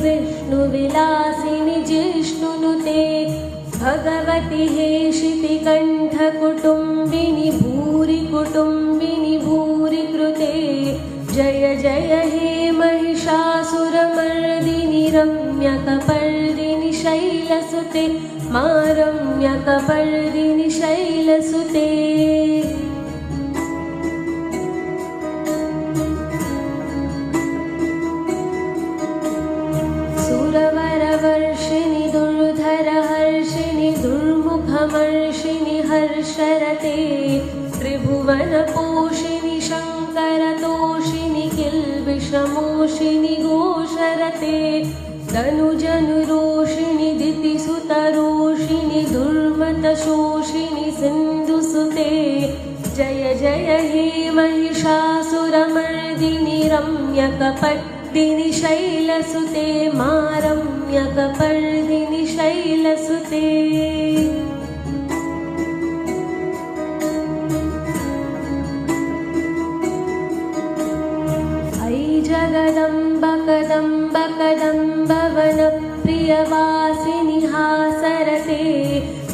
विष्णुविलासिनि जिष्णुनुते भगवति हेशितिकण्ठकुटुम्बिनि भूरि कुटुम्बिनि भूरि कृते जय जय हे महिषासुरमर्दिनि रम्यकपर्दिनि शैलसुते मा रम्यकपर्दिनि शैलसुते सुरवरवर्षिणि दुर्धरहर्षिणि दुर्मुखमर्षिणि हर्षरते त्रिभुवनपोषिणि शङ्करतोषिणि किल्बिषमोषिणि घोषरते तनुजनुरोषिणि दितिसुतरोषिणि दुर्मतशोषिणि सिन्धुसुते जय जय हे महिषासुरमर्दिनि रम्यकपर्दिनि शैलसुते मा रम्यकपर्दिनि शैलसुते जगदम्ब कदम्ब कदम्ब वनप्रियवासिनि हासरते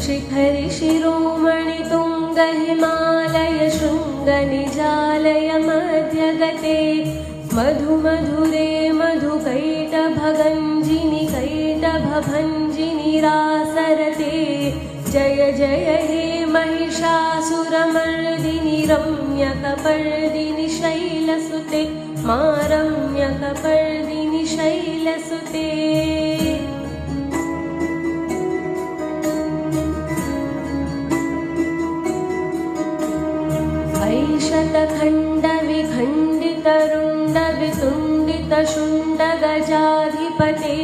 शिखरि शिरोमणि तुङ्ग हिमालय शृङ्गनिजालय मध्यगते मधुमधुरे मधुकैटभगञ्जिनि कैटभभञ्जिनि रासरते जय जय हे महिषासुरमर्दिनि रम्यकपर्दिनि शैलसुते मा रम्यकपर्दिनि शैलसुते ऐशतखण्डविखण्डितरुण्डवितुण्डितशुण्डगजाधिपते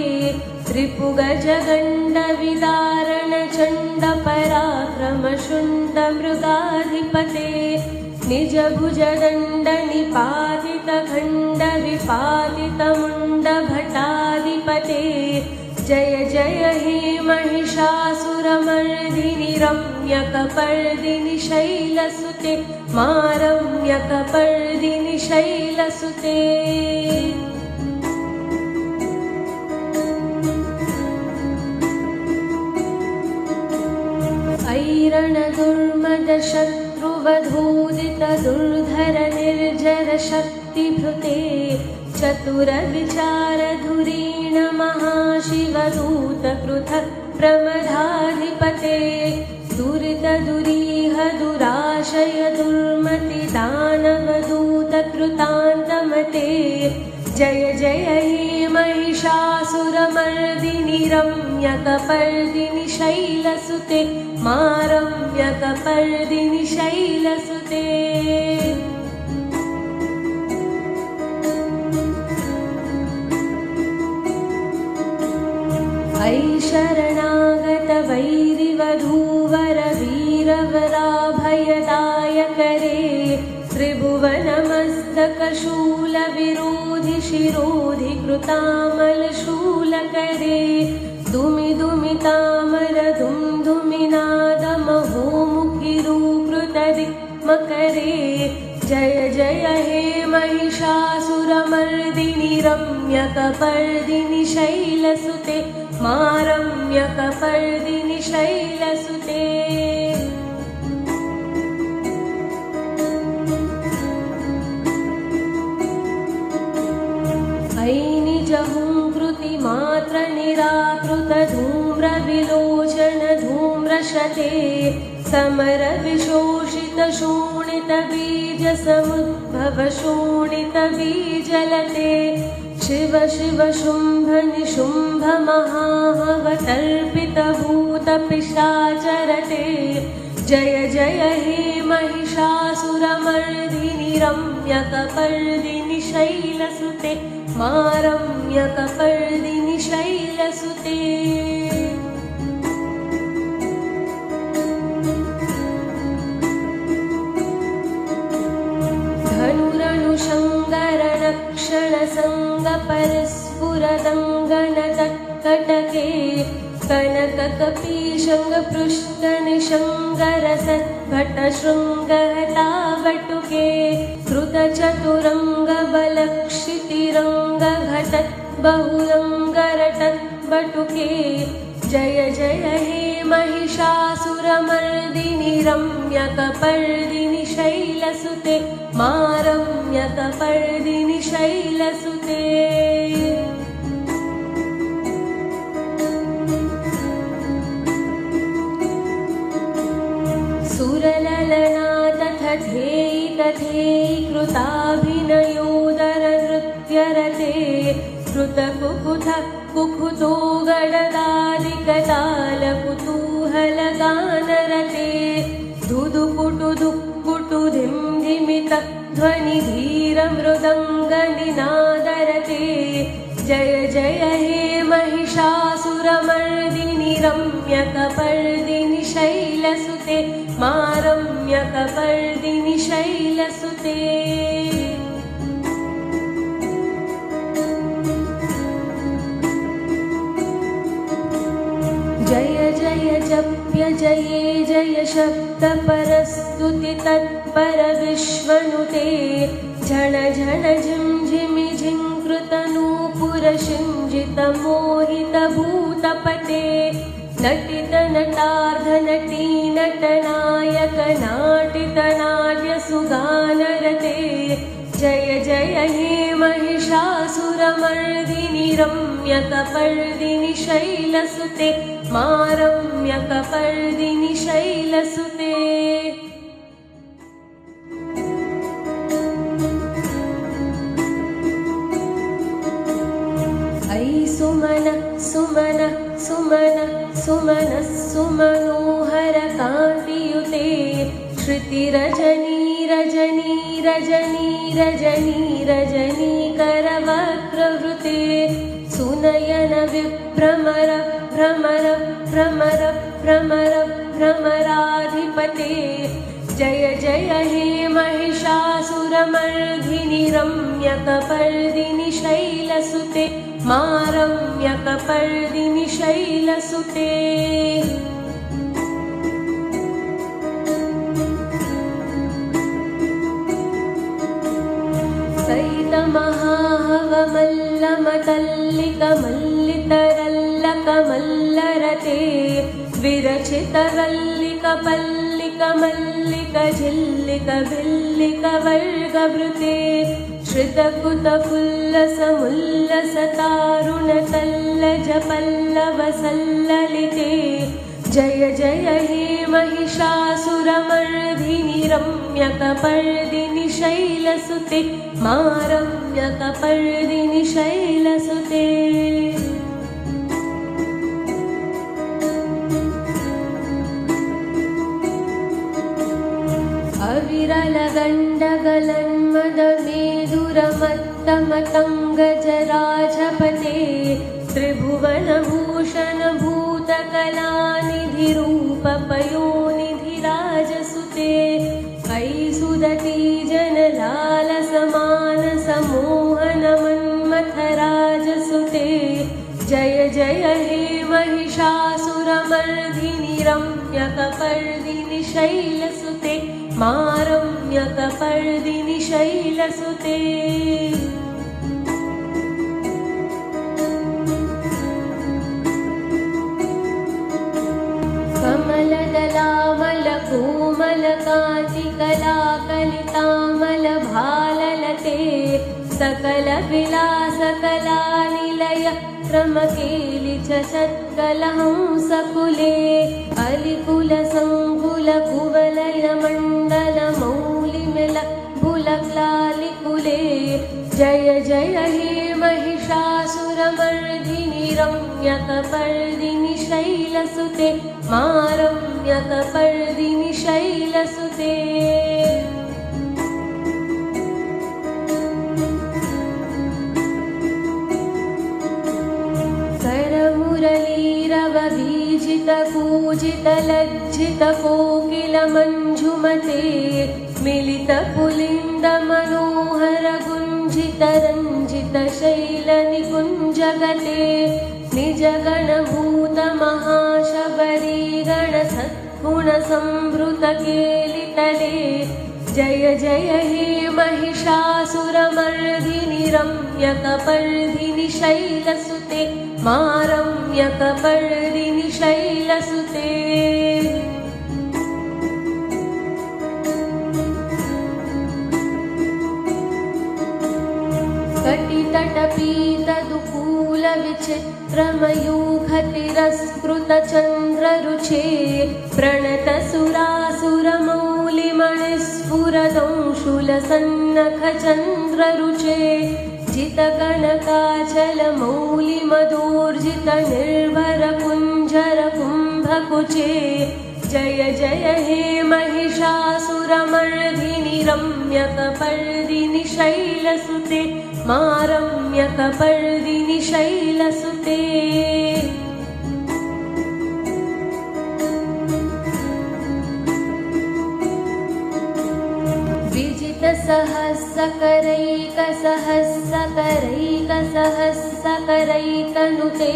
त्रिपुगजगण्डविदारणचण्डपराक्रमशुण्डमृगाधिपते निजभुजदण्डनिपातितखण्डविपातितमुण्डभटाधिपते जय जय हे महिषासुरमर्दिनि रम्यकपर्दिनि शैलसुते मा रम्यकपर्दिनि शैलसुते ऐरणदुर्मदशत्रुवधूदितदुर्धरनिर्जरशक्तिभृते चतुरविचारधुरीण महाशिवदूतपृथक् प्रमदाधिपते दुरितदुरीह दुराशय दुर्मतिदानवदूतकृतान्तमते जय जय हे महिषासुरमर्दिनि रम्यकपर्दिनि शैलसुते मा रम्यकपर्दिनि शैलसुते ऐशरणागतवैरिवधूवरवीरवराभयदायकरे त्रिभुवनमस्तकशूलविरोधि कृतामलशूलकरे दुमिदुमितामर दुम्दुमिनादमहोमुखिरूकृतदिक्मकरे जय जय हे महिषासुरमर्दिनि रम्यकपर्दिनि शैलसुते मा रम्यकपर्दिनि शैलसुते ऐनिजहुङ्कृतिमात्रनिराकृतधूम्रविलोचन धूम्रशते समरविशोषितशोणितबीजसमुद्भवशोणितबीजलते शिव शिव शुम्भ निशुम्भ महावतर्पितभूतपिशाचरते जय जय हे महिषासुरमर्दिनि रम्यकपर्दिनि शैलसुते मा रम्यकपर्दिनि शैलसुते धनुरनुशङ्गरणक्षणसङ्गपरस्फुरदङ्गनतत्कटके कनककपीशङ्गपृष्ठनिशङ्गरसद्भटशृङ्गहतावटुके कृतचतुरङ्गबलक्षितिरङ्गघटत् बहुरङ्ग बटुके जय जय हे महिषासुरमर्दिनि रम्यकपर्दिनि शैलसुते मा रम्यकपर्दिनि शैलसुते सुरललना तथेयि तथेयि कृताभिनयोदरनृत्यरते कृतकुकुथ कुकुतो गडदादिकतालकुतूहलगानरते धुदुकुटु दुक्कुटु धिं धिमित ध्वनिधीरमृदङ्गनिनादरते जय जय हे महिषासुरमर्दिनि रम्यकपर्दिनि शैलसुते मा रम्यकपर्दिनि शैलसुते जय जय जप्य जये जय शब्दपरस्तुति तत्पर विश्वनुते झण झण झिं झिमि झिङ्कृतनूपुर शिञ्जित मोहित भूतपते नटित नटार्ध नटी नटनायक नाटित नाट्य सुगानरते जय जय हे महिषासुरमर्दिनि रम्यकपर्दिनि शैलसुते मा रम्यकपर्दिनि शैलसुते ऐ सुमन सुमन सुमन सुमन सुमनोहर कान्तियुते श्रुतिरजनी रजनी रजनी रजनी रजनी करवक्रवृते सुनयन विभ्रमर भ्रमर भ्रमर भ्रमर भ्रमराधिपते जय जय हे महिषासुरमर्दिनि रम्यकपर्दिनि शैलसुते मा रम्यकपर्दिनि शैलसुते सैतमहाहवमल्लमतल्लिकमल्लितरल्लकमल्लरते विरचितरल्लिकपल्लिकमल्लिकझिल्लिकभिल्लिकवर्गभृते श्रितकुतफुल्लसमुल्लसतारुणतल्लजपल्लवसल्ललिते जय जय हे महिषासुरमर्दिनि रम्यकपर्दिनि शैलसुते मा रम्यकपर्दिनि शैलसुते अविरलगण्डगलन्मदमेधुरमत्तमतङ्गजराजपते त्रिभुवनभूषण भूतकलानिधिरूपपयोनिधिराजसुते ऐ सुदती जनलालसमानसमोहनमन्मथराजसुते जय जय हे महिषासुरमर्दिनि रम्यकपर्दिनि शैलसुते मा रम्यकपर्दिनि शैलसुते कमलदलामलकोमलकान्तिकलाकलितामलभाललते सकलविलासकलानिलय क्रमकेलिचषत्कलहंसकुले अलिकुलसङ्कुलकुवलयमण्डलमौलिमिल बुलक्लालिकुले जय जय हे महिषासुरमर्दिनि रम्यकपर्दिनि शैलसुते मा रम्यकपर्दिनि शैलसुते करमुरलीरववीजितकूजितलज्जितकोकिलमञ्जुमते मिलितपुलिन्दमनोहरगुञ्जितरञ्जितशैलनिकुञ्जगते निजगणभूतमहाशबरीगणसद्गुणसंवृतकेलितले जय जय हे महिषासुरमर्दिनि रम्यकपर्दिनि शैलसुते मा रम्यकपर्दिनि शैलसुते कटितटपीतदुकूलविचित्रमयूखतिरस्कृतचन्द्ररुचे प्रणतसुरासुरमौलिमणिस्फुरदंशुलसन्नखचन्द्ररुचे जितकनकाचलमौलिमदोर्जितनिर्भरकुञ्जरकुम्भकुचे जय जय हे महिषासुरमर्दिनि रम्यकपर्दिनि शैलसुते मा रम्यकपर्दिनि शैलसुते विजितसहस्रकरैकसहस्रकरैकसहस्रकरैकनुते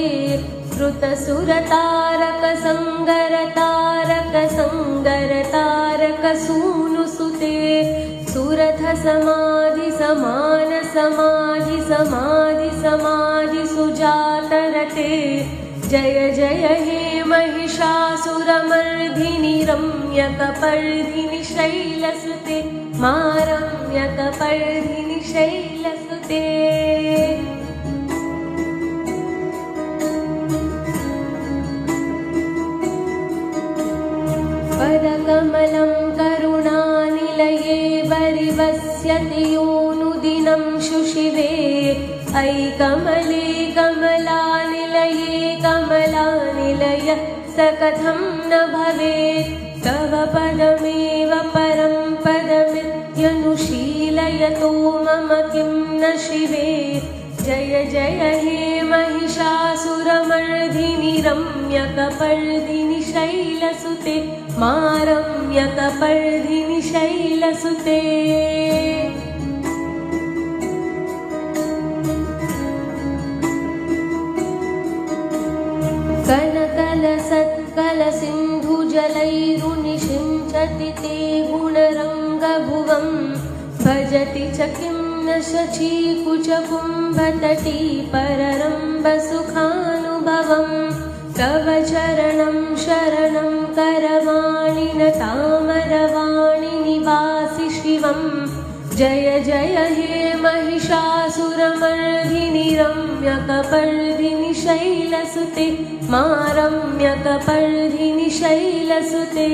श्रुतसुरतारकसङ्गरतारकसङ्गरतारकसूनुसुते सुरथसमाधिसमानसमाधिसमाधिसमाधिसुजातरते जय जय हे महिषासुरमर्दिनि रम्यकपर्दिनि शैलसुते मा रम्यकपर्दिनि शैलसुते पदकमलं करुणानिलये वरिवस्यति योऽनुदिनं शुशिवे अयि कमले कमलानिलये कमलानिलय स कथं न भवेत् तव पदमेव परं पदमित्यनुशीलयतो मम किं न शिवे जय जय हे महिषासुरमर्दिनि रम्यकपर्दिनि शैलसुते मा रम्यकपर्दिनि शैलसुते कनकलसत्कलसिन्धुजलैरुनिषिञ्चति ते गुणरङ्गभुवं भजति च किं न शचीकुचकुम्भतटी पररम्भसुखानुभवं तव चरणं शरणं करवाणि न तामरवाणि निवासि शिवं जय जय हे महिषासुरमर्दिनि रम्यकपर्दिनि शैलसुते मा रम्यकपर्दिनि शैलसुते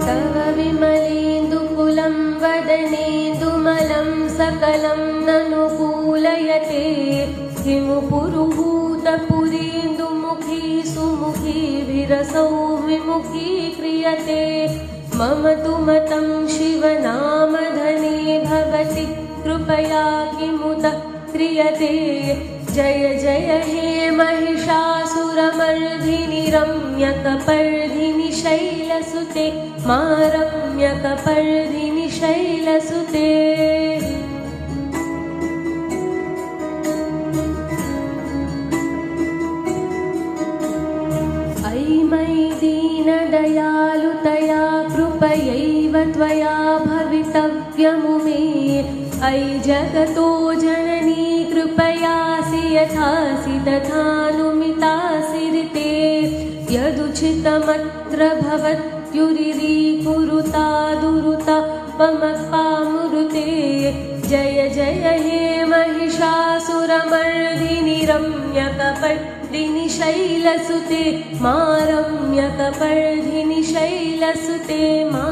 तव विमलेन्दुकुलं वदनेन्दुमलं सकलं ननुकूलयते किमु पुरुहूतपुरीन्दुमुखी सुमुखी विरसौ विमुखी क्रियते मम तु मतं शिवनामधने भवति कृपया किमुत क्रियते जय जय हे महिषासुरमर्दिनि रम्यकपर्दिनि शैलसुते मा रम्यकपर्दिनि शैलसुते अयि मयि दीनदयालुतया कृपयैव त्वया भवितव्यमुमे अयि जगतो जननी कृपयासि यथासि तथानुमितासि ऋते यदुचितमत्र भवत्युरीकुरुता दुरुता पमपामुरुते जय जय हे महिषासुरमर्दिनि रम्यकपर्दिनि शैलसुते मा रम्यकपर्दिनि शैलसुते मा